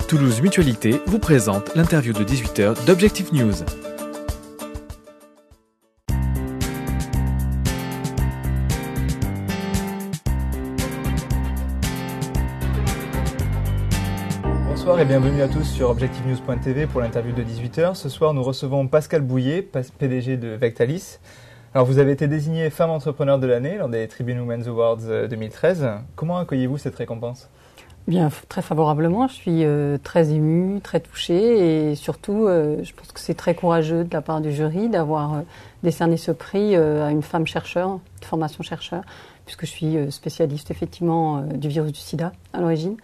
Toulouse Mutualité vous présente l'interview de 18h d'Objectif News. Bonsoir et bienvenue à tous sur objectivenews.tv pour l'interview de 18h. Ce soir, nous recevons Pascale Bouillet, PDG de Vectalis. Alors, vous avez été désignée femme entrepreneur de l'année lors des Tribune Women's Awards 2013. Comment accueillez-vous cette récompense ? Bien, très favorablement. Je suis très émue, très touchée et surtout, je pense que c'est très courageux de la part du jury d'avoir décerné ce prix à une femme chercheur, de formation chercheur, puisque je suis spécialiste effectivement du virus du sida à l'origine,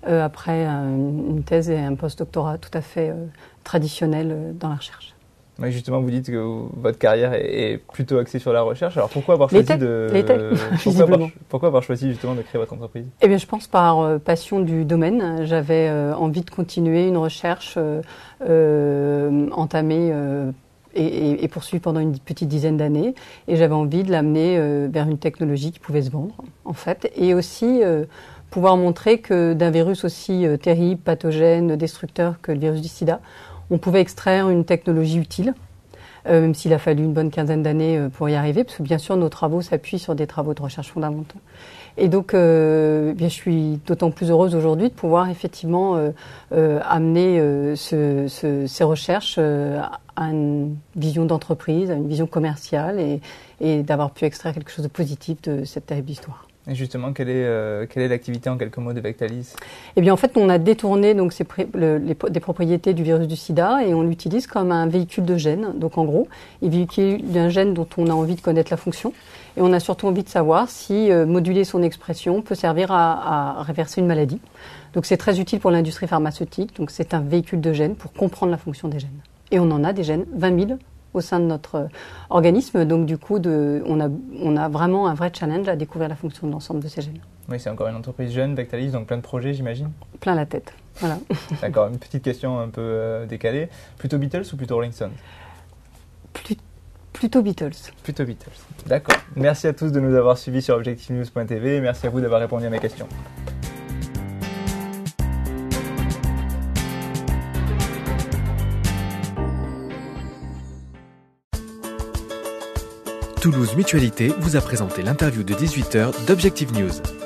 après une thèse et un post-doctorat tout à fait traditionnel dans la recherche. Oui, justement, vous dites que votre carrière est plutôt axée sur la recherche. Alors pourquoi avoir choisi pourquoi avoir choisi justement de créer votre entreprise ? Eh bien, je pense par passion du domaine. J'avais envie de continuer une recherche entamée et poursuivie pendant une petite dizaine d'années, et j'avais envie de l'amener vers une technologie qui pouvait se vendre, en fait, et aussi pouvoir montrer que d'un virus aussi terrible, pathogène, destructeur que le virus du sida, on pouvait extraire une technologie utile, même s'il a fallu une bonne quinzaine d'années pour y arriver, parce que bien sûr nos travaux s'appuient sur des travaux de recherche fondamentaux. Et donc, je suis d'autant plus heureuse aujourd'hui de pouvoir effectivement amener ces recherches à une vision d'entreprise, à une vision commerciale, et d'avoir pu extraire quelque chose de positif de cette terrible histoire. Et justement, quelle est l'activité en quelques mots de Vectalis ? Eh bien, en fait, on a détourné donc des propriétés du virus du sida et on l'utilise comme un véhicule de gènes. Donc, en gros, il véhicule un gène dont on a envie de connaître la fonction, et on a surtout envie de savoir si moduler son expression peut servir à réverser une maladie. Donc, c'est très utile pour l'industrie pharmaceutique. Donc, c'est un véhicule de gènes pour comprendre la fonction des gènes. Et on en a des gènes, 20 000 au sein de notre organisme. Donc, du coup, on a vraiment un vrai challenge à découvrir la fonction de l'ensemble de ces gènes. Oui, c'est encore une entreprise jeune, Vectalis, donc plein de projets, j'imagine. Plein la tête, voilà. D'accord, une petite question un peu décalée. Plutôt Beatles ou plutôt Rolling Stones ? Plutôt Beatles. Plutôt Beatles, d'accord. Merci à tous de nous avoir suivis sur objectivenews.tv et merci à vous d'avoir répondu à mes questions. Toulouse Mutualité vous a présenté l'interview de 18h d'Objectif News.